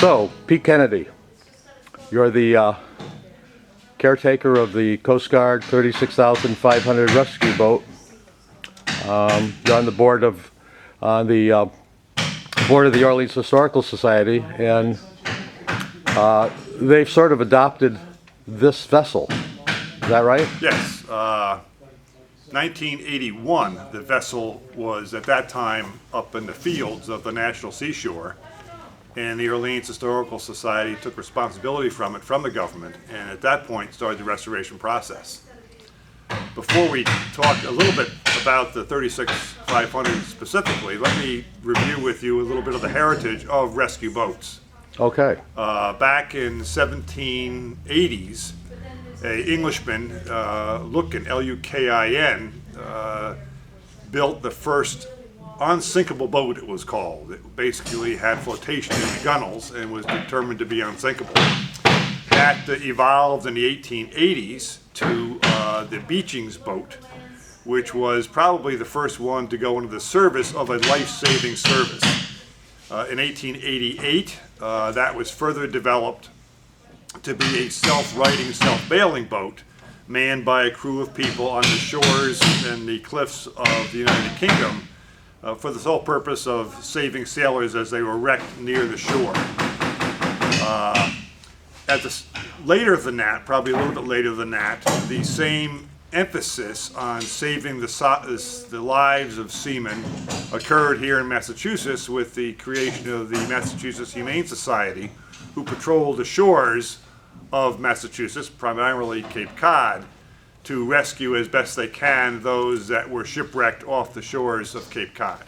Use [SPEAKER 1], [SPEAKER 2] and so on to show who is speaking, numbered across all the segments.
[SPEAKER 1] So, Pete Kennedy, you're the caretaker of the Coast Guard 36,500 rescue boat. You're on the board of the Orleans Historical Society, and they've sort of adopted this vessel. Is that right?
[SPEAKER 2] Yes. 1981, the vessel was at that time up in the fields of the National Seashore, and the Orleans Historical Society took responsibility from it from the government, and at that point started the restoration process. Before we talk a little bit about the 36,500 specifically, let me review with you a little bit of the heritage of rescue boats.
[SPEAKER 1] Okay.
[SPEAKER 2] Back in the 1780s, an Englishman, Lukin, L-U-K-I-N, built the first unsinkable boat, it was called. It basically had flotation in the gunnels and was determined to be unsinkable. That evolved in the 1880s to the Beeching's boat, which was probably the first one to go into the service of a life-saving service. In 1888, that was further developed to be a self-righting, self-bailing boat manned by a crew of people on the shores and the cliffs of the United Kingdom for the sole purpose of saving sailors as they were wrecked near the shore. Later than that, probably a little bit later than that, the same emphasis on saving the lives of seamen occurred here in Massachusetts with the creation of the Massachusetts Humane Society, who patrolled the shores of Massachusetts, primarily Cape Cod, to rescue as best they can those that were shipwrecked off the shores of Cape Cod.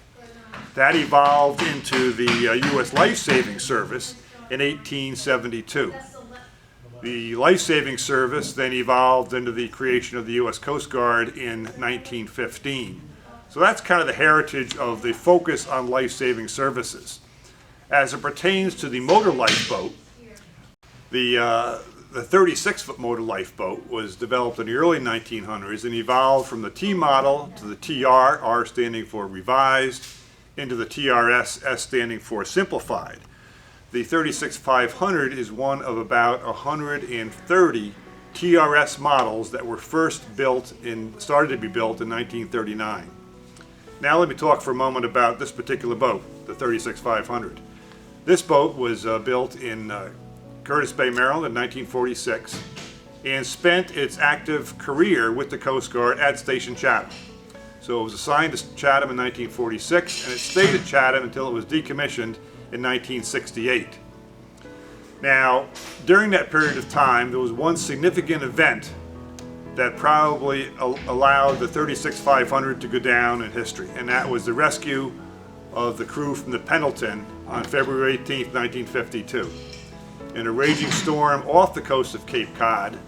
[SPEAKER 2] That evolved into the U.S. Life-Saving Service in 1872. The Life-Saving Service then evolved into the creation of the U.S. Coast Guard in 1915. So that's kind of the heritage of the focus on life-saving services. As it pertains to the motor lifeboat, the 36-foot motor lifeboat was developed in the early 1900s and evolved from the T model to the TR, R standing for revised, into the TRS, S standing for simplified. The 36,500 is one of about 130 TRS models that were first started to be built in 1939. Now let me talk for a moment about this particular boat, the 36,500. This boat was built in Curtis Bay, Maryland in 1946 and spent its active career with the Coast Guard at Station Chatham. So it was assigned to Chatham in 1946 and it stayed at Chatham until it was decommissioned in 1968. Now, during that period of time, there was one significant event that probably allowed the 36,500 to go down in history, and that was the rescue of the crew from the Pendleton on February 18, 1952. In a raging storm off the coast of Cape Cod,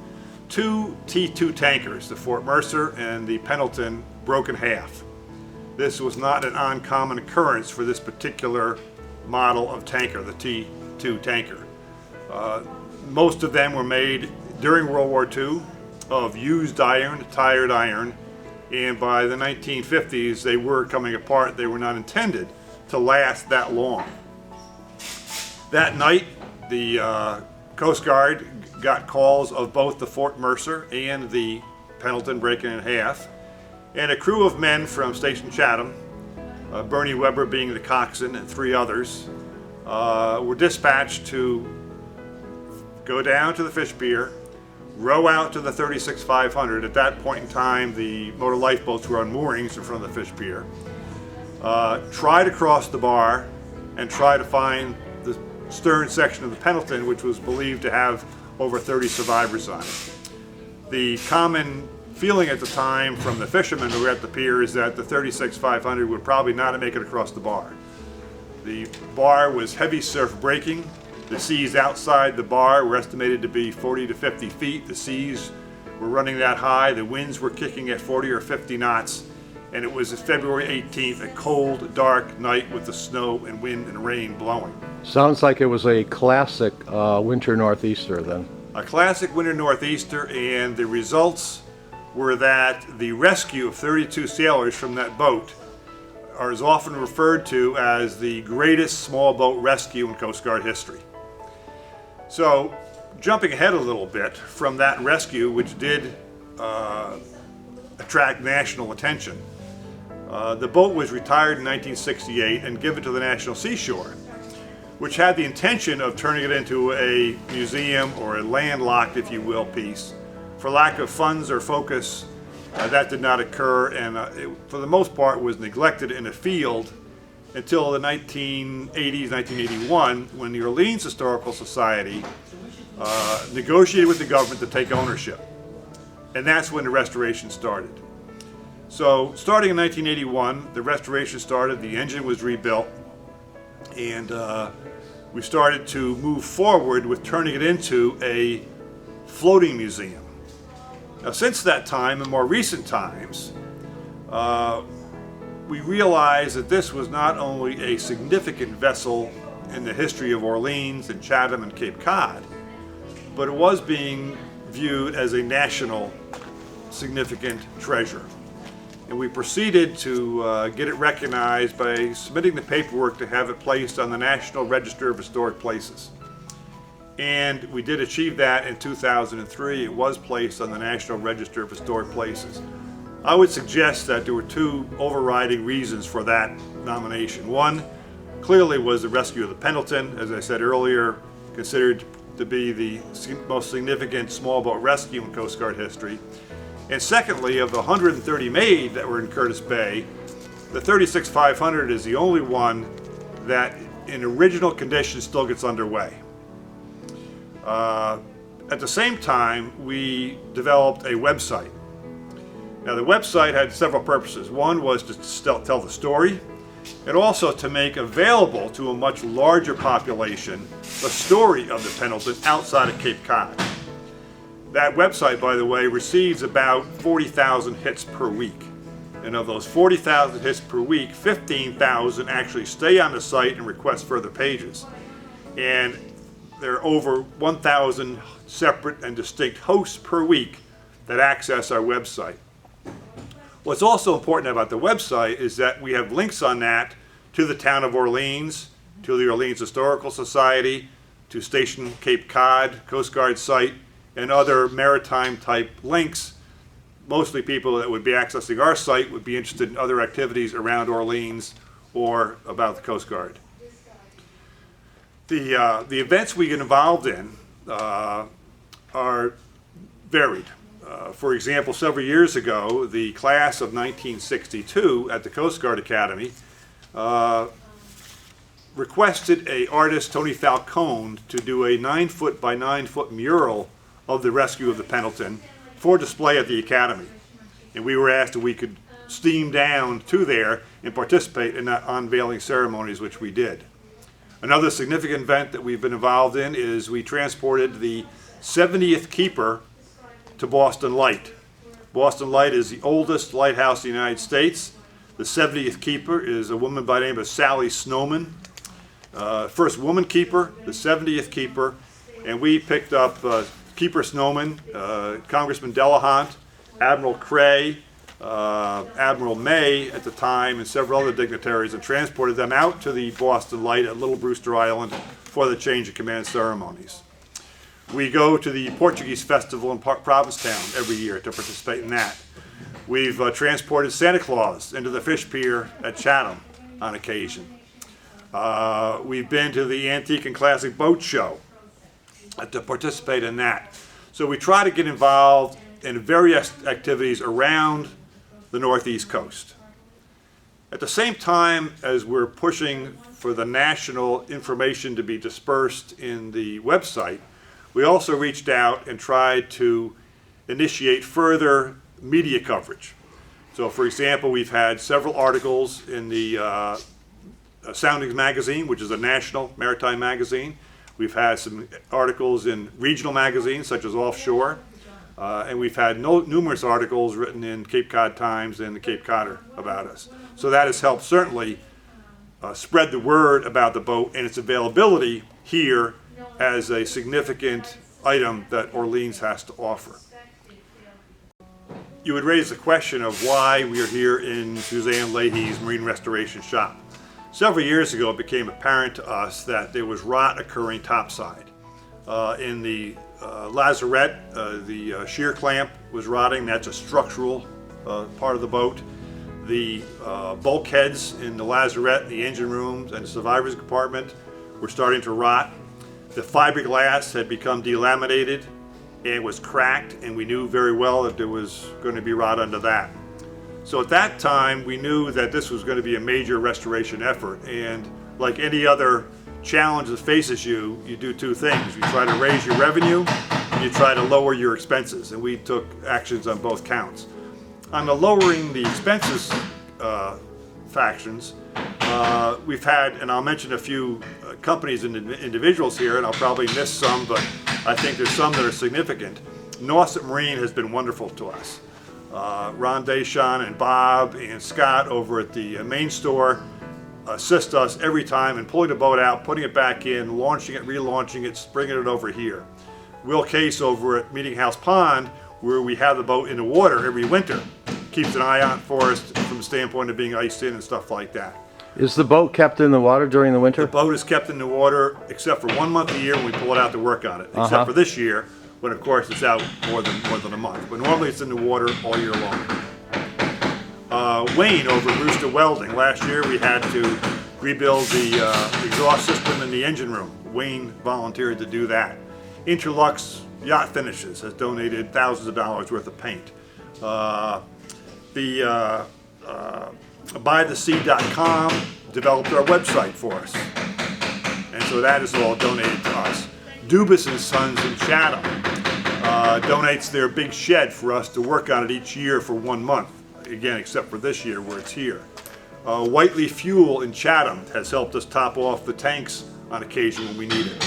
[SPEAKER 2] two T2 tankers, the Fort Mercer and the Pendleton, broke in half. This was not an uncommon occurrence for this particular model of tanker, the T2 tanker. Most of them were made during World War II of used iron, tired iron, and by the 1950s they were coming apart. They were not intended to last that long. That night, the Coast Guard got calls of both the Fort Mercer and the Pendleton breaking in half, and a crew of men from Station Chatham, Bernie Weber being the coxswain and three others, were dispatched to go down to the fish pier, row out to the 36,500. At that point in time, the motor lifeboats were on moorings in front of the fish pier. Try to cross the bar and try to find the stern section of the Pendleton, which was believed to have over 30 survivors on it. The common feeling at the time from the fishermen who were at the pier is that the 36,500 would probably not make it across the bar. The bar was heavy surf breaking. The seas outside the bar were estimated to be 40 to 50 feet. The seas were running that high. The winds were kicking at 40 or 50 knots. And it was February 18th, a cold, dark night with the snow and wind and rain blowing.
[SPEAKER 1] Sounds like it was a classic winter northeaster then.
[SPEAKER 2] A classic winter northeaster, and the results were that the rescue of 32 sailors from that boat is often referred to as the greatest small boat rescue in Coast Guard history. So, jumping ahead a little bit from that rescue, which did attract national attention, the boat was retired in 1968 and given to the National Seashore, which had the intention of turning it into a museum or a landlocked, if you will, piece. For lack of funds or focus, that did not occur, and it, for the most part, was neglected in a field until the 1980s, 1981, when the Orleans Historical Society negotiated with the government to take ownership. And that's when the restoration started. So, starting in 1981, the restoration started, the engine was rebuilt, and we started to move forward with turning it into a floating museum. Now, since that time, in more recent times, we realized that this was not only a significant vessel in the history of Orleans and Chatham and Cape Cod, but it was being viewed as a national significant treasure. And we proceeded to get it recognized by submitting the paperwork to have it placed on the National Register of Historic Places. And we did achieve that in 2003. It was placed on the National Register of Historic Places. I would suggest that there were two overriding reasons for that nomination. One, clearly, was the rescue of the Pendleton, as I said earlier, considered to be the most significant small boat rescue in Coast Guard history. And secondly, of the 130 made that were in Curtis Bay, the 36500 is the only one that in original condition still gets underway. At the same time, we developed a website. Now, the website had several purposes. One was to tell the story, and also to make available to a much larger population the story of the Pendleton outside of Cape Cod. That website, by the way, receives about 40,000 hits per week. And of those 40,000 hits per week, 15,000 actually stay on the site and request further pages. And there are over 1,000 separate and distinct hosts per week that access our website. What's also important about the website is that we have links on that to the town of Orleans, to the Orleans Historical Society, to Station Cape Cod, Coast Guard site, and other maritime type links. Mostly people that would be accessing our site would be interested in other activities around Orleans or about the Coast Guard. The events we get involved in are varied. For example, several years ago, the class of 1962 at the Coast Guard Academy requested an artist, Tony Falcone, to do a 9-foot by 9-foot mural of the rescue of the Pendleton for display at the Academy. And we were asked if we could steam down to there and participate in that unveiling ceremonies, which we did. Another significant event that we've been involved in is we transported the 70th keeper to Boston Light. Boston Light is the oldest lighthouse in the United States. The 70th keeper is a woman by the name of Sally Snowman. First woman keeper, the 70th keeper, and we picked up Keeper Snowman, Congressman Delahunt, Admiral Cray, Admiral May at the time, and several other dignitaries, and transported them out to the Boston Light at Little Brewster Island for the change of command ceremonies. We go to the Portuguese Festival in Provincetown every year to participate in that. We've transported Santa Claus into the fish pier at Chatham on occasion. We've been to the Antique and Classic Boat Show to participate in that. So we try to get involved in various activities around the Northeast coast. At the same time as we're pushing for the national information to be dispersed in the website, we also reached out and tried to initiate further media coverage. So, for example, we've had several articles in the Soundings magazine, which is a national maritime magazine. We've had some articles in regional magazines, such as Offshore. And we've had numerous articles written in Cape Cod Times and the Cape Codder about us. So that has helped certainly spread the word about the boat and its availability here as a significant item that Orleans has to offer. You would raise the question of why we are here in Suzanne Leahy's Marine Restoration Shop. Several years ago, it became apparent to us that there was rot occurring topside. In the lazarette, the shear clamp was rotting. That's a structural part of the boat. The bulkheads in the lazarette, the engine rooms, and the survivor's compartment were starting to rot. The fiberglass had become delaminated and was cracked, and we knew very well that there was going to be rot under that. So at that time, we knew that this was going to be a major restoration effort, and like any other challenge that faces you, you do two things. You try to raise your revenue, and you try to lower your expenses, and we took actions on both counts. On the lowering the expenses factions, we've had, and I'll mention a few companies and individuals here, and I'll probably miss some, but I think there's some that are significant. Nauset Marine has been wonderful to us. Ron Deschon and Bob and Scott over at the main store assist us every time in pulling the boat out, putting it back in, launching it, relaunching it, bringing it over here. Will Case over at Meeting House Pond, where we have the boat in the water every winter, keeps an eye out for us from the standpoint of being iced in and stuff like that.
[SPEAKER 1] Is the boat kept in the water during the winter?
[SPEAKER 2] The boat is kept in the water except for 1 month a year when we pull it out to work on it, except for this year, when of course it's out more than a month. But normally it's in the water all year long. Wayne over at Rooster Welding. Last year we had to rebuild the exhaust system in the engine room. Wayne volunteered to do that. Interlux Yacht Finishes has donated thousands of dollars worth of paint. BuyTheSea.com developed our website for us, and so that is all donated to us. Dubas and Sons in Chatham donates their big shed for us to work on it each year for 1 month, again except for this year where it's here. Whiteley Fuel in Chatham has helped us top off the tanks on occasion when we need it.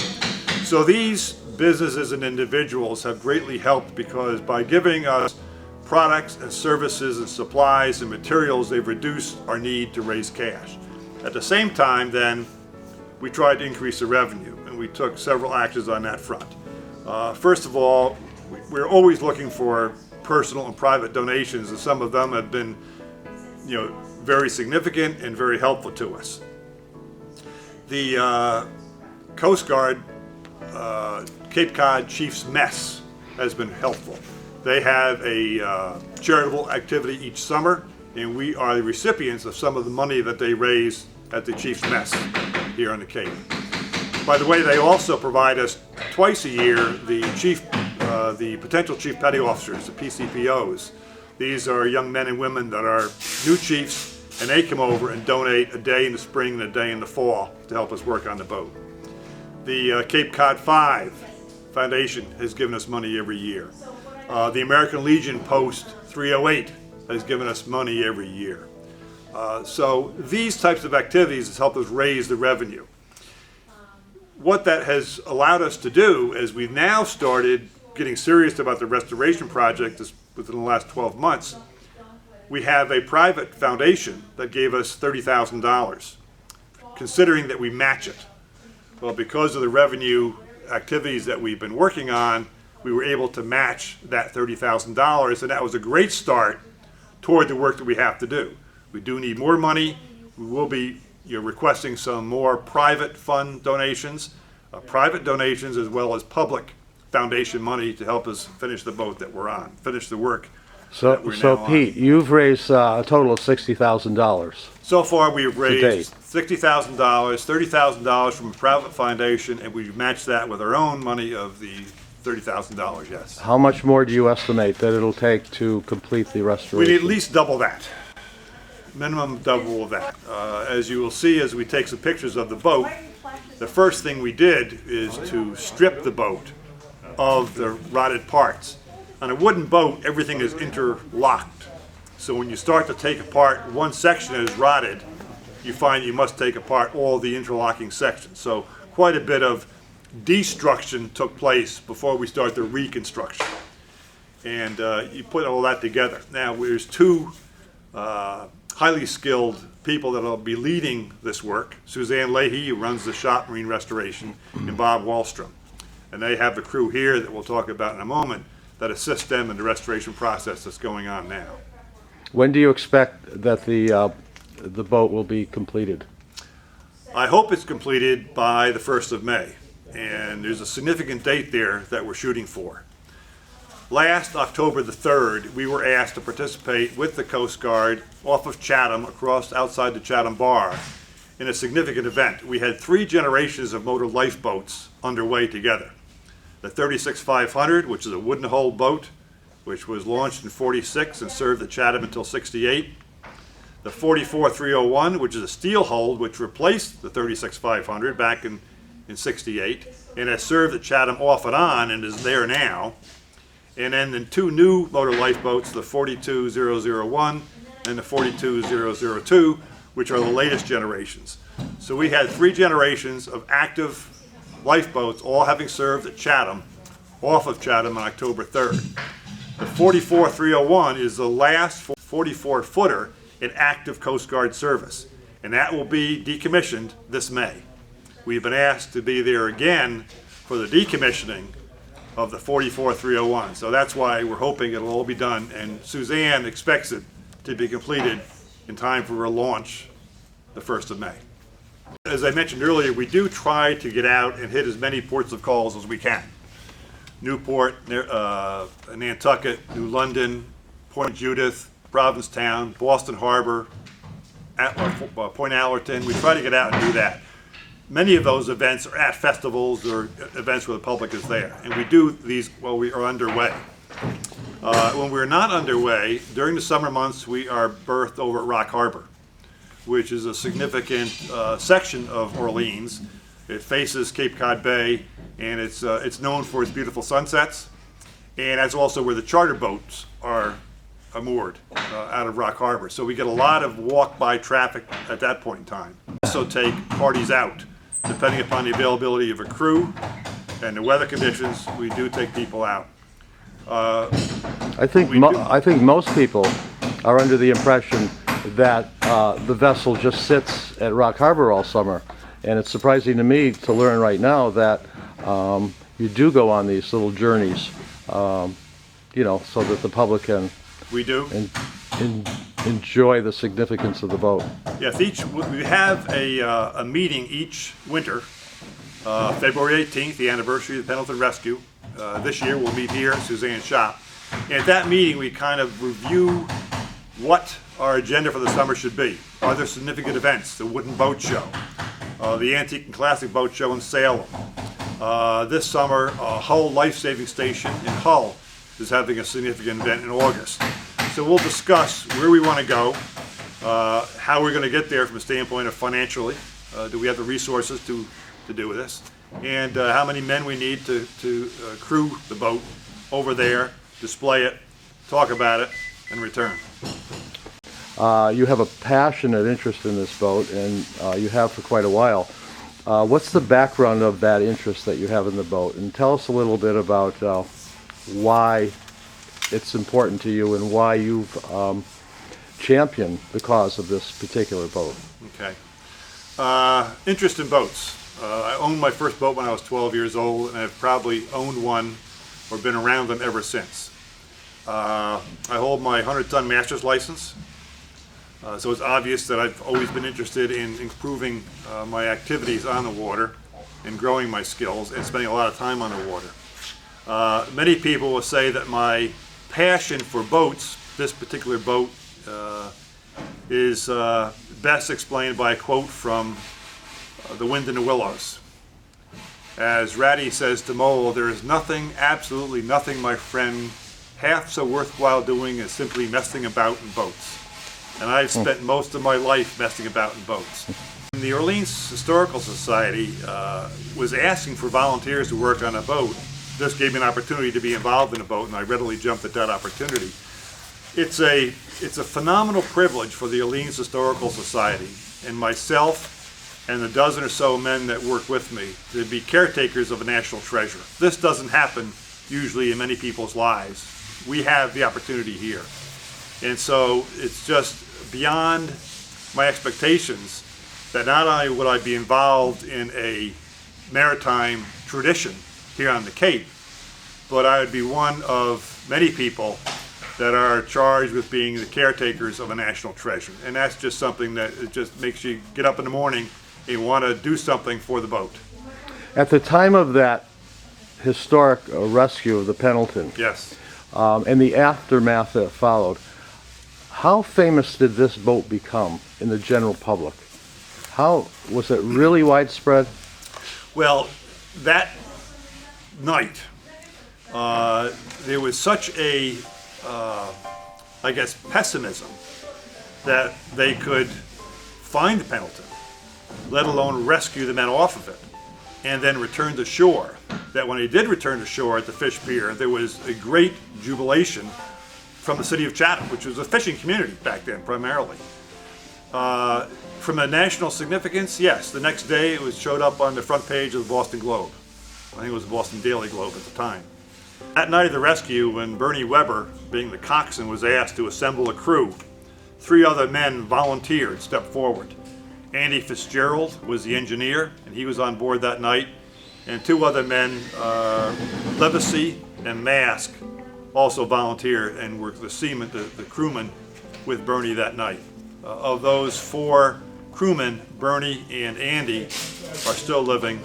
[SPEAKER 2] So these businesses and individuals have greatly helped, because by giving us products and services and supplies and materials, they've reduced our need to raise cash. At the same time, then, we tried to increase the revenue, and we took several actions on that front. First of all, we're always looking for personal and private donations, and some of them have been, very significant and very helpful to us. The Coast Guard Cape Cod Chief's Mess has been helpful. They have a charitable activity each summer, and we are the recipients of some of the money that they raise at the Chief's Mess here on the Cape. By the way, they also provide us twice a year the potential chief petty officers, the PCPOs. These are young men and women that are new chiefs, and they come over and donate a day in the spring and a day in the fall to help us work on the boat. The Cape Cod 5 Foundation has given us money every year. The American Legion Post 308 has given us money every year. So these types of activities has helped us raise the revenue. What that has allowed us to do is we've now started getting serious about the restoration project within the last 12 months. We have a private foundation that gave us $30,000, considering that we match it. Well, because of the revenue activities that we've been working on, we were able to match that $30,000, and that was a great start toward the work that we have to do. We do need more money. We will be requesting some more private fund donations, as well as public foundation money to help us finish the boat that we're on, finish the work.
[SPEAKER 1] So Pete, you've raised a total of $60,000.
[SPEAKER 2] So far, we've raised $60,000, $30,000 from a private foundation, and we've matched that with our own money of the $30,000, yes.
[SPEAKER 1] How much more do you estimate that it'll take to complete the restoration?
[SPEAKER 2] We need at least double that. Minimum double of that. As you will see as we take some pictures of the boat, the first thing we did is to strip the boat of the rotted parts. On a wooden boat, everything is interlocked. So when you start to take apart one section that is rotted, you find you must take apart all the interlocking sections. So quite a bit of destruction took place before we start the reconstruction. And you put all that together. Now there's two highly skilled people that will be leading this work. Suzanne Leahy, who runs the shop Marine Restoration, and Bob Wallstrom. And they have the crew here that we'll talk about in a moment that assists them in the restoration process that's going on now.
[SPEAKER 1] When do you expect that the boat will be completed?
[SPEAKER 2] I hope it's completed by the 1st of May. and there's a significant date there that we're shooting for. Last October the 3rd, we were asked to participate with the Coast Guard off of Chatham, across outside the Chatham Bar, in a significant event. We had 3 generations of motor lifeboats underway together. The 36500, which is a wooden hull boat, which was launched in '46 and served the Chatham until '68. The 44301, which is a steel hull, which replaced the 36500 back in '68, and has served the Chatham off and on and is there now. And then the 2 new motor lifeboats, the 42001 and the 42002, which are the latest generations. So we had 3 generations of active lifeboats, all having served at Chatham, off of Chatham on October 3rd. The 44301 is the last 44-footer in active Coast Guard service, and that will be decommissioned this May. We've been asked to be there again for the decommissioning of the 44301, so that's why we're hoping it'll all be done, and Suzanne expects it to be completed in time for a launch the 1st of May. As I mentioned earlier, we do try to get out and hit as many ports of calls as we can. Newport, Nantucket, New London, Point Judith, Provincetown, Boston Harbor, Point Allerton. We try to get out and do that. Many of those events are at festivals or events where the public is there, and we do these while we are underway. When we're not underway, during the summer months, we are berthed over at Rock Harbor, which is a significant section of Orleans. It faces Cape Cod Bay, and it's known for its beautiful sunsets, and that's also where the charter boats are moored out of Rock Harbor. So we get a lot of walk-by traffic at that point in time. We also take parties out, depending upon the availability of a crew and the weather conditions. We do take people out.
[SPEAKER 1] I think most people are under the impression that the vessel just sits at Rock Harbor all summer, and it's surprising to me to learn right now that you do go on these little journeys, you know, so that the public can enjoy the significance of the boat.
[SPEAKER 2] Yes, we have a meeting each winter, February 18th, the anniversary of the Pendleton Rescue. This year we'll meet here at Suzanne's shop. And at that meeting we kind of review what our agenda for the summer should be. Are there significant events? The Wooden Boat Show, the Antique and Classic Boat Show in Salem. This summer, Hull Life Saving Station in Hull is having a significant event in August. So we'll discuss where we want to go, how we're going to get there from a standpoint of financially. Do we have the resources to do this? And how many men we need to crew the boat over there, display it, talk about it, and return.
[SPEAKER 1] You have a passionate interest in this boat, and you have for quite a while. What's the background of that interest that you have in the boat? And tell us a little bit about why it's important to you and why you've championed the cause of this particular boat.
[SPEAKER 2] Okay. Interest in boats. I owned my first boat when I was 12 years old, and I've probably owned one or been around them ever since. I hold my 100-ton master's license, so it's obvious that I've always been interested in improving my activities on the water and growing my skills and spending a lot of time on the water. Many people will say that my passion for boats, this particular boat, is best explained by a quote from The Wind in the Willows. As Ratty says to Mole, there is nothing, absolutely nothing, my friend, half so worthwhile doing as simply messing about in boats. And I've spent most of my life messing about in boats. The Orleans Historical Society was asking for volunteers to work on a boat. This gave me an opportunity to be involved in a boat, and I readily jumped at that opportunity. It's a phenomenal privilege for the Orleans Historical Society and myself and the dozen or so men that work with me to be caretakers of a national treasure. This doesn't happen usually in many people's lives. We have the opportunity here. And so it's just beyond my expectations that not only would I be involved in a maritime tradition here on the Cape, but I would be one of many people that are charged with being the caretakers of a national treasure. And that's just something that it just makes you get up in the morning and want to do something for the boat.
[SPEAKER 1] At the time of that historic rescue of the Pendleton,
[SPEAKER 2] Yes.
[SPEAKER 1] and the aftermath that followed, how famous did this boat become in the general public? How was it really widespread?
[SPEAKER 2] Well, that night, there was such a, I guess, pessimism that they could find the Pendleton, let alone rescue the men off of it, and then return to shore. That when they did return to shore at the fish pier, there was a great jubilation from the city of Chatham, which was a fishing community back then primarily. From a national significance, yes, the next day it showed up on the front page of the Boston Globe. I think it was the Boston Daily Globe at the time. That night of the rescue, when Bernie Weber, being the coxswain, was asked to assemble a crew, 3 other men volunteered, stepped forward. Andy Fitzgerald was the engineer, and he was on board that night. And 2 other men, Livesey and Mask, also volunteered and were the seamen, the crewmen with Bernie that night. Of those 4 crewmen, Bernie and Andy are still living.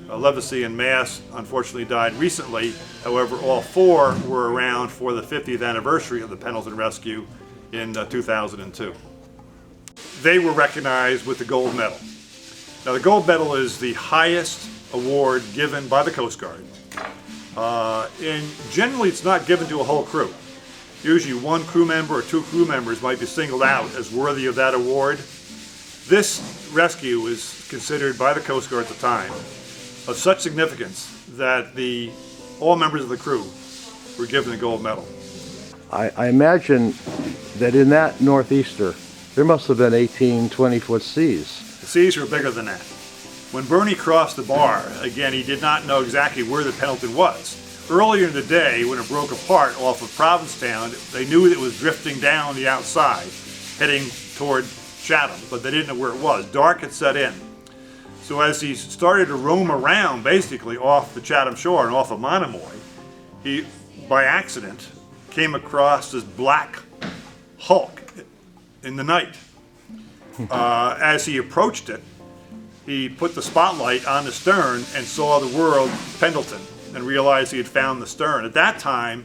[SPEAKER 2] Livesey and Mask unfortunately died recently. However, all 4 were around for the 50th anniversary of the Pendleton rescue in 2002. They were recognized with the gold medal. Now, the gold medal is the highest award given by the Coast Guard. And generally it's not given to a whole crew. Usually 1 crew member or 2 crew members might be singled out as worthy of that award. This rescue is considered by the Coast Guard at the time of such significance that all members of the crew were given the gold medal.
[SPEAKER 1] I imagine that in that northeaster, there must have been 18, 20-foot seas.
[SPEAKER 2] The seas were bigger than that. When Bernie crossed the bar, again, he did not know exactly where the Pendleton was. Earlier in the day, when it broke apart off of Provincetown, they knew that it was drifting down the outside, heading toward Chatham, but they didn't know where it was. Dark had set in. So as he started to roam around, basically off the Chatham shore and off of Monomoy, he, by accident, came across this black hulk in the night. As he approached it, he put the spotlight on the stern and saw the word Pendleton and realized he had found the stern. At that time,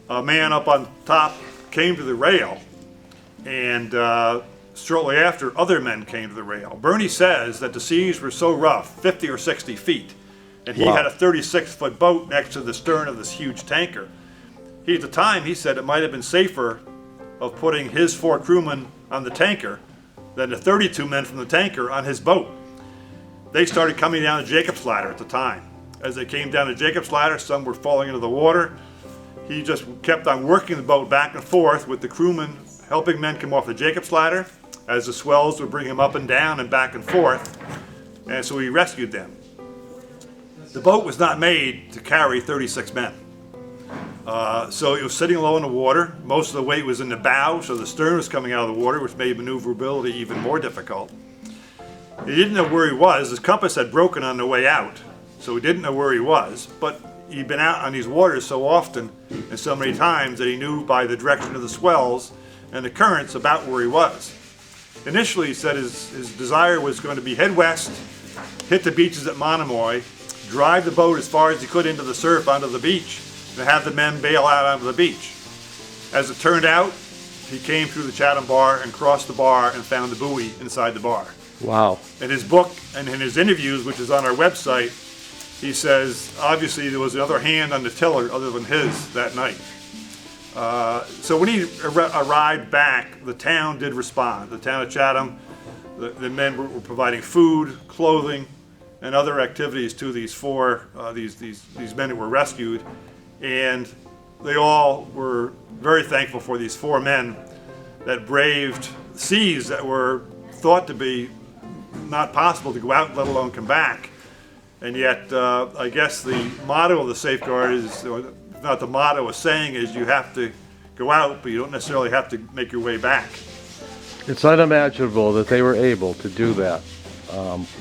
[SPEAKER 2] a man up on top came to the rail, and shortly after, other men came to the rail. Bernie says that the seas were so rough, 50 or 60 feet, and he had a 36-foot boat next to the stern of this huge tanker. At the time, he said it might have been safer of putting his 4 crewmen on the tanker than the 32 men from the tanker on his boat. They started coming down the Jacob's Ladder at the time. As they came down the Jacob's Ladder, some were falling into the water. He just kept on working the boat back and forth with the crewmen helping men come off the Jacob's Ladder as the swells would bring him up and down and back and forth. And so he rescued them. The boat was not made to carry 36 men. So it was sitting low in the water. Most of the weight was in the bow, so the stern was coming out of the water, which made maneuverability even more difficult. He didn't know where he was. His compass had broken on the way out, so he didn't know where he was. But he'd been out on these waters so often and so many times that he knew by the direction of the swells and the currents about where he was. Initially, he said his desire was going to be head west, hit the beaches at Monomoy, drive the boat as far as he could into the surf onto the beach, and have the men bail out onto the beach. As it turned out, he came through the Chatham bar and crossed the bar and found the buoy inside the bar.
[SPEAKER 1] Wow.
[SPEAKER 2] In his book and in his interviews, which is on our website, he says obviously there was another hand on the tiller other than his that night. So when he arrived back, the town did respond. The town of Chatham, the men were providing food, clothing, and other activities to these 4 these men who were rescued, and they all were very thankful for these 4 men that braved seas that were thought to be not possible to go out, let alone come back. And yet, I guess the motto of the safeguard is, or not the motto, a saying is you have to go out, but you don't necessarily have to make your way back.
[SPEAKER 1] It's unimaginable that they were able to do that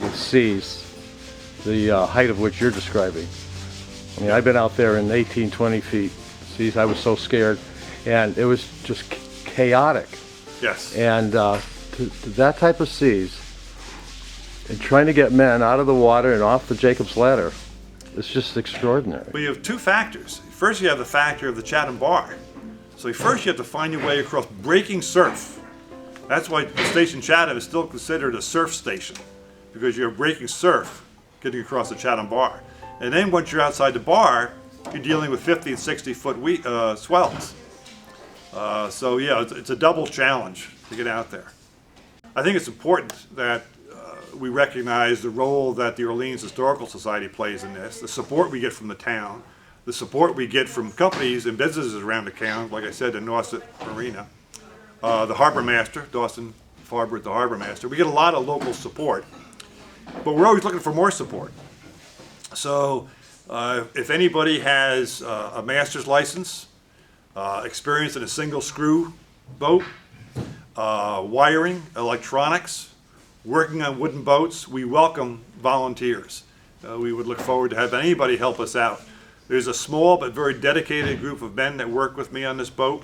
[SPEAKER 1] with seas, the height of which you're describing. I mean, I've been out there in 18, 20 feet seas. I was so scared, and it was just chaotic.
[SPEAKER 2] Yes.
[SPEAKER 1] And to that type of seas, and trying to get men out of the water and off the Jacob's Ladder. It's just extraordinary.
[SPEAKER 2] Well, you have two factors. First, you have the factor of the Chatham Bar. So first you have to find your way across breaking surf. That's why the station Chatham is still considered a surf station, because you're breaking surf getting across the Chatham Bar. And then once you're outside the bar, you're dealing with 50 and 60 foot swells. So yeah, it's a double challenge to get out there. I think it's important that we recognize the role that the Orleans Historical Society plays in this, the support we get from the town, the support we get from companies and businesses around the town, like I said, the Nauset Marina, the Harbor Master, Dawson Farbert, the Harbor Master. We get a lot of local support, but we're always looking for more support. So if anybody has a master's license, experience in a single screw boat, wiring, electronics, working on wooden boats, we welcome volunteers. We would look forward to having anybody help us out. There's a small but very dedicated group of men that work with me on this boat.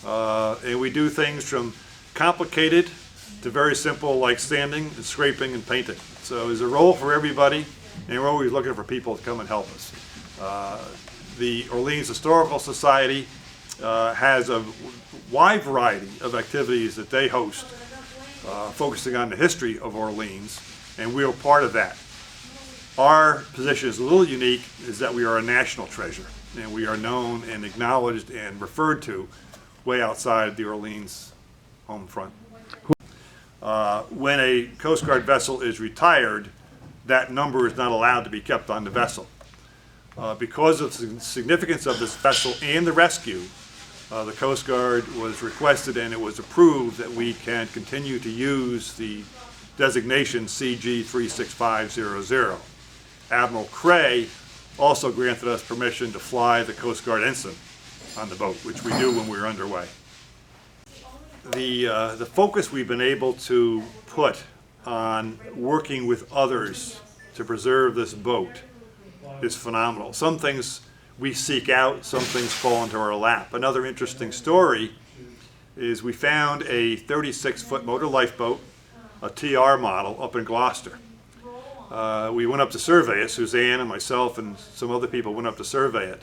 [SPEAKER 2] And we do things from complicated to very simple, like sanding and scraping and painting. So there's a role for everybody, and we're always looking for people to come and help us. The Orleans Historical Society has a wide variety of activities that they host, focusing on the history of Orleans, and we are part of that. Our position is a little unique, is that we are a national treasure, and we are known and acknowledged and referred to way outside the Orleans home front. When a Coast Guard vessel is retired, that number is not allowed to be kept on the vessel. Because of the significance of this vessel and the rescue, the Coast Guard was requested and it was approved that we can continue to use the designation CG36500. Admiral Cray also granted us permission to fly the Coast Guard ensign on the boat, which we do when we're underway. The focus we've been able to put on working with others to preserve this boat is phenomenal. Some things we seek out, some things fall into our lap. Another interesting story is we found a 36-foot motor lifeboat, a TR model, up in Gloucester. We went up to survey it. Suzanne and myself and some other people went up to survey it.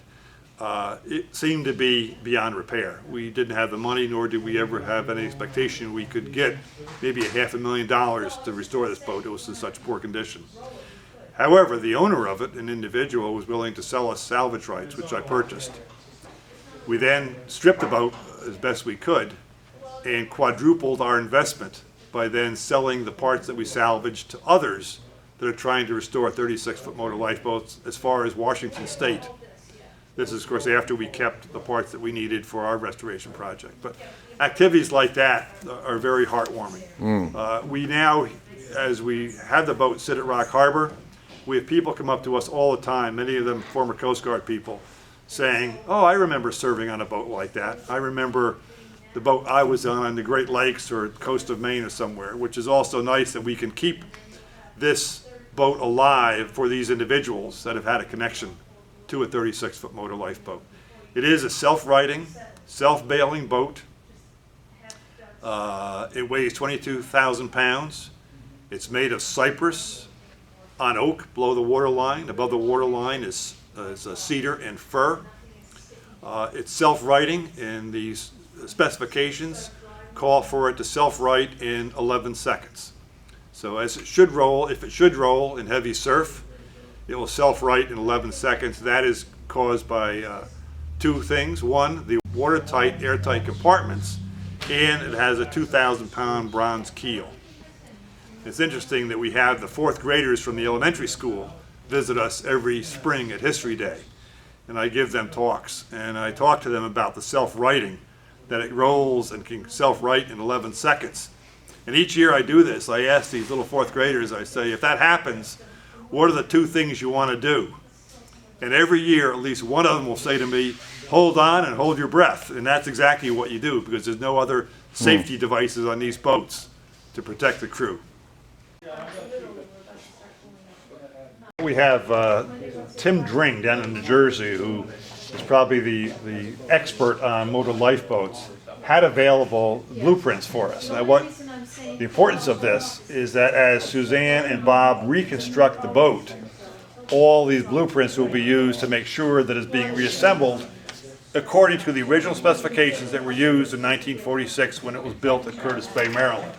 [SPEAKER 2] It seemed to be beyond repair. We didn't have the money, nor did we ever have any expectation we could get maybe $500,000 to restore this boat. It was in such poor condition. However, the owner of it, an individual, was willing to sell us salvage rights, which I purchased. We then stripped the boat as best we could and quadrupled our investment by then selling the parts that we salvaged to others that are trying to restore 36-foot motor lifeboats as far as Washington State. This is, of course, after we kept the parts that we needed for our restoration project. But activities like that are very heartwarming. We now, as we have the boat sit at Rock Harbor, we have people come up to us all the time, many of them former Coast Guard people, saying, "Oh, I remember serving on a boat like that. I remember the boat I was on the Great Lakes or coast of Maine or somewhere," which is also nice that we can keep this boat alive for these individuals that have had a connection to a 36-foot motor lifeboat. It is a self-righting, self-bailing boat. It weighs 22,000 pounds. It's made of cypress on oak below the waterline. Above the waterline is cedar and fir. It's self-righting, and these specifications call for it to self-right in 11 seconds. So as it should roll, if it should roll in heavy surf, it will self-right in 11 seconds. That is caused by two things. One, the watertight, airtight compartments, and it has a 2,000-pound bronze keel. It's interesting that we have the fourth graders from the elementary school visit us every spring at History Day, and I give them talks, and I talk to them about the self-righting, that it rolls and can self-right in 11 seconds. And each year I do this. I ask these little fourth graders, I say, if that happens, what are the two things you want to do? And every year, at least one of them will say to me, hold on and hold your breath. And that's exactly what you do, because there's no other safety devices on these boats to protect the crew. We have Tim Dring down in New Jersey, who is probably the expert on motor lifeboats, had available blueprints for us. Now The importance of this is that as Suzanne and Bob reconstruct the boat, all these blueprints will be used to make sure that it's being reassembled according to the original specifications that were used in 1946 when it was built at Curtis Bay, Maryland.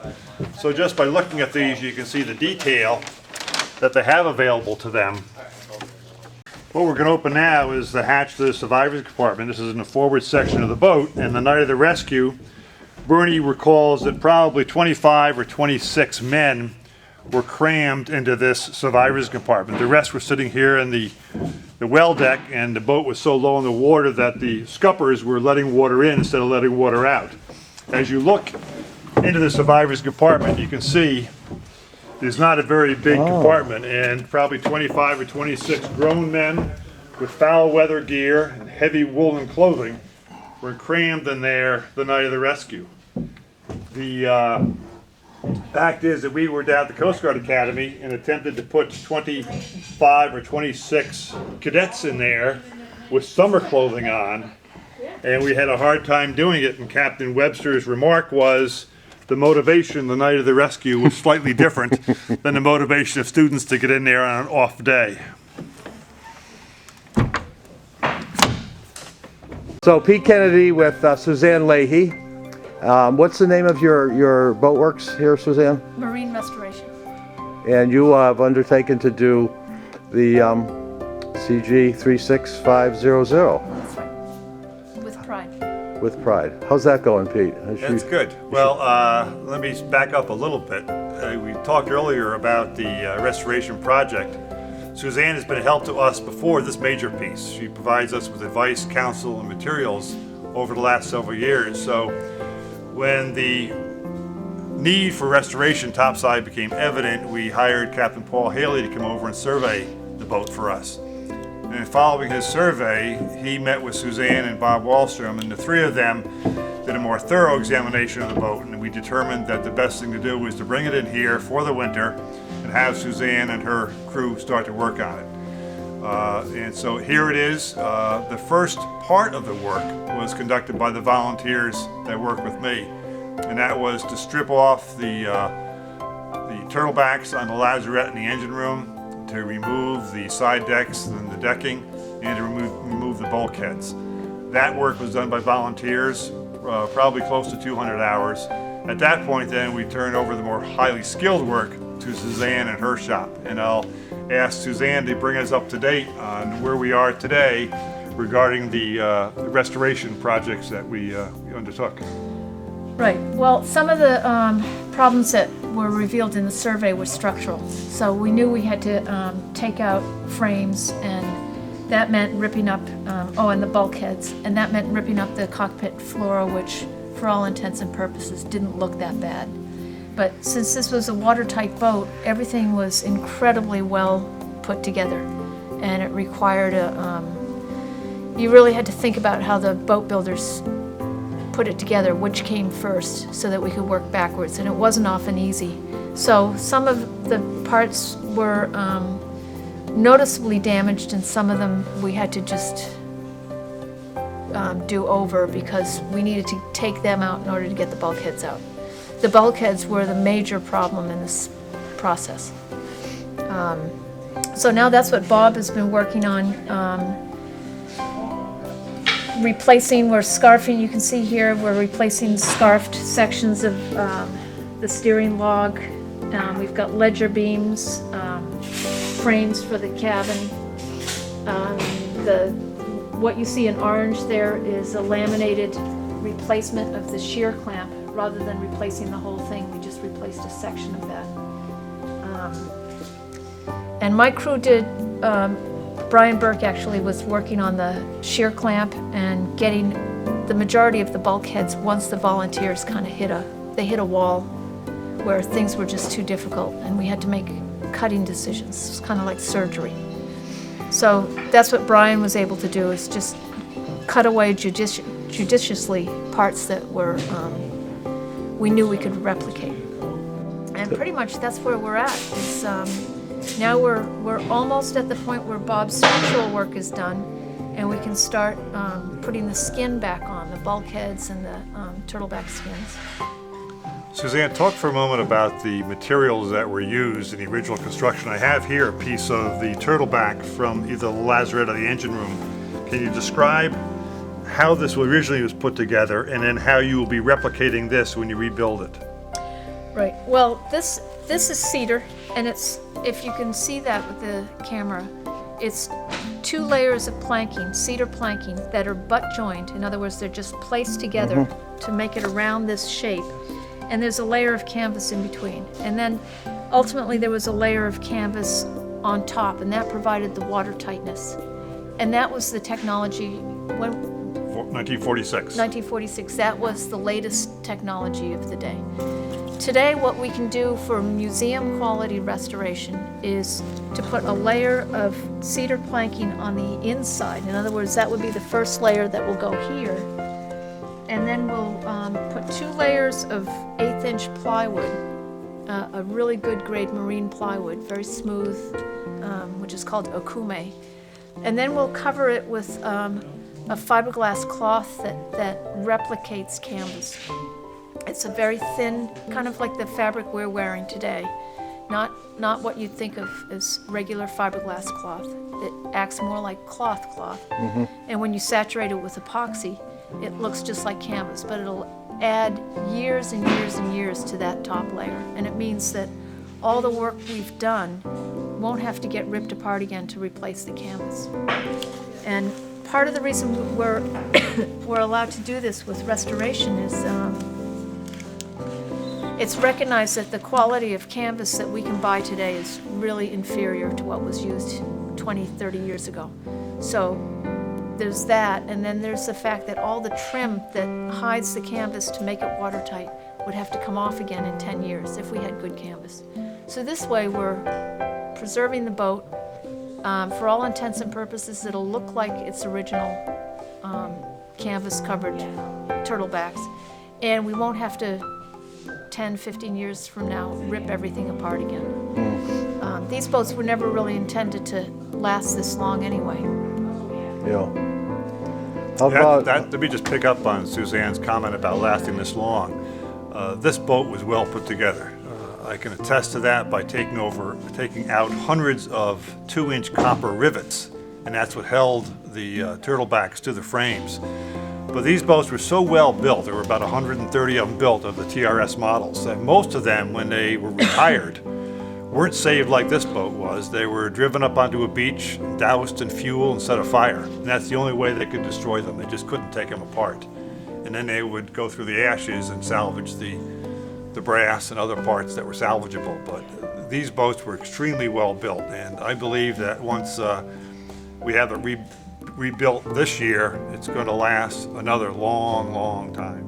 [SPEAKER 2] So just by looking at these, you can see the detail that they have available to them. What we're going to open now is the hatch to the survivor's compartment. This is in the forward section of the boat, and the night of the rescue, Bernie recalls that probably 25 or 26 men were crammed into this survivor's compartment. The rest were sitting here in the well deck, and the boat was so low in the water that the scuppers were letting water in instead of letting water out. As you look into the survivor's compartment, you can see there's not a very big compartment, and probably 25 or 26 grown men with foul weather gear and heavy woolen clothing were crammed in there the night of the rescue. The fact is that we were down at the Coast Guard Academy and attempted to put 25 or 26 cadets in there with summer clothing on, and we had a hard time doing it, and Captain Webster's remark was the motivation the night of the rescue was slightly different than the motivation of students to get in there on an off day.
[SPEAKER 1] So Pete Kennedy with Suzanne Leahy. What's the name of your boatworks here, Suzanne?
[SPEAKER 3] Marine Restoration.
[SPEAKER 1] And you have undertaken to do the CG36500.
[SPEAKER 3] That's right. With pride.
[SPEAKER 1] With pride. How's that going, Pete?
[SPEAKER 2] That's good. Well, let me back up a little bit. We talked earlier about the restoration project. Suzanne has been a help to us before this major piece. She provides us with advice, counsel, and materials over the last several years. So when the need for restoration topside became evident, we hired Captain Paul Haley to come over and survey the boat for us. And following his survey, he met with Suzanne and Bob Wallstrom, and the three of them did a more thorough examination of the boat, and we determined that the best thing to do was to bring it in here for the winter and have Suzanne and her crew start to work on it. And so here it is. The first part of the work was conducted by the volunteers that work with me, and that was to strip off the turtlebacks on the lazarette in the engine room, to remove the side decks and the decking, and to remove the bulkheads. That work was done by volunteers, probably close to 200 hours. At that point then, we turned over the more highly skilled work to Suzanne and her shop, and I'll ask Suzanne to bring us up to date on where we are today regarding the restoration projects that we undertook.
[SPEAKER 3] Right. Well, some of the problems that were revealed in the survey were structural. So we knew we had to take out frames, and that meant ripping up, and the bulkheads, and that meant ripping up the cockpit floor, which for all intents and purposes didn't look that bad. But since this was a watertight boat, everything was incredibly well put together, and it required you really had to think about how the boat builders put it together, which came first, so that we could work backwards, and it wasn't often easy. So some of the parts were noticeably damaged, and some of them we had to just do over because we needed to take them out in order to get the bulkheads out. The bulkheads were the major problem in this process. So now that's what Bob has been working on. Replacing, we're scarfing, you can see here, we're replacing scarfed sections of the steering log. We've got ledger beams, frames for the cabin. What you see in orange there is a laminated replacement of the shear clamp. Rather than replacing the whole thing, we just replaced a section of that. And my crew did, Brian Burke actually was working on the shear clamp and getting the majority of the bulkheads once the volunteers kind of hit a wall where things were just too difficult, and we had to make cutting decisions. It was kind of like surgery. So that's what Brian was able to do, is just cut away judiciously parts that were we knew we could replicate. And pretty much that's where we're at. Is, now we're almost at the point where Bob's structural work is done, and we can start putting the skin back on, the bulkheads and the turtleback skins.
[SPEAKER 2] Suzanne, talk for a moment about the materials that were used in the original construction. I have here a piece of the turtleback from either the lazarette or the engine room. Can you describe how this originally was put together and then how you will be replicating this when you rebuild it?
[SPEAKER 3] Right. Well, this is cedar, and it's, if you can see that with the camera, it's 2 layers of planking, cedar planking, that are butt joined. In other words, they're just placed together to make it around this shape. And there's a layer of canvas in between. And then ultimately there was a layer of canvas on top, and that provided the water tightness. And that was the technology when
[SPEAKER 2] 1946.
[SPEAKER 3] 1946, that was the latest technology of the day. Today, what we can do for museum quality restoration is to put a layer of cedar planking on the inside. In other words, that would be the first layer that will go here. And then we'll put 2 layers of 1/8" plywood, a really good grade marine plywood, very smooth, which is called okume. And then we'll cover it with a fiberglass cloth that replicates canvas. It's a very thin, kind of like the fabric we're wearing today. Not what you'd think of as regular fiberglass cloth. It acts more like cloth. And when you saturate it with epoxy, it looks just like canvas, but it'll add years and years and years to that top layer. And it means that all the work we've done won't have to get ripped apart again to replace the canvas. And part of the reason we're allowed to do this with restoration is it's recognized that the quality of canvas that we can buy today is really inferior to what was used 20, 30 years ago. So there's that, and then there's the fact that all the trim that hides the canvas to make it watertight would have to come off again in 10 years if we had good canvas. So this way we're preserving the boat. For all intents and purposes, it'll look like its original canvas-covered turtlebacks, and we won't have to 10, 15 years from now rip everything apart again. These boats were never really intended to last this long anyway.
[SPEAKER 1] Yeah. How about
[SPEAKER 2] Let me just pick up on Suzanne's comment about lasting this long. This boat was well put together. I can attest to that by taking out hundreds of 2-inch copper rivets, and that's what held the turtlebacks to the frames. But these boats were so well built, there were about 130 of them built of the TRS models, that most of them, when they were retired, weren't saved like this boat was. They were driven up onto a beach, doused in fuel and set afire. And that's the only way they could destroy them. They just couldn't take them apart. And then they would go through the ashes and salvage the brass and other parts that were salvageable. But these boats were extremely well built, and I believe that once we have it rebuilt this year, it's going to last another long, long time.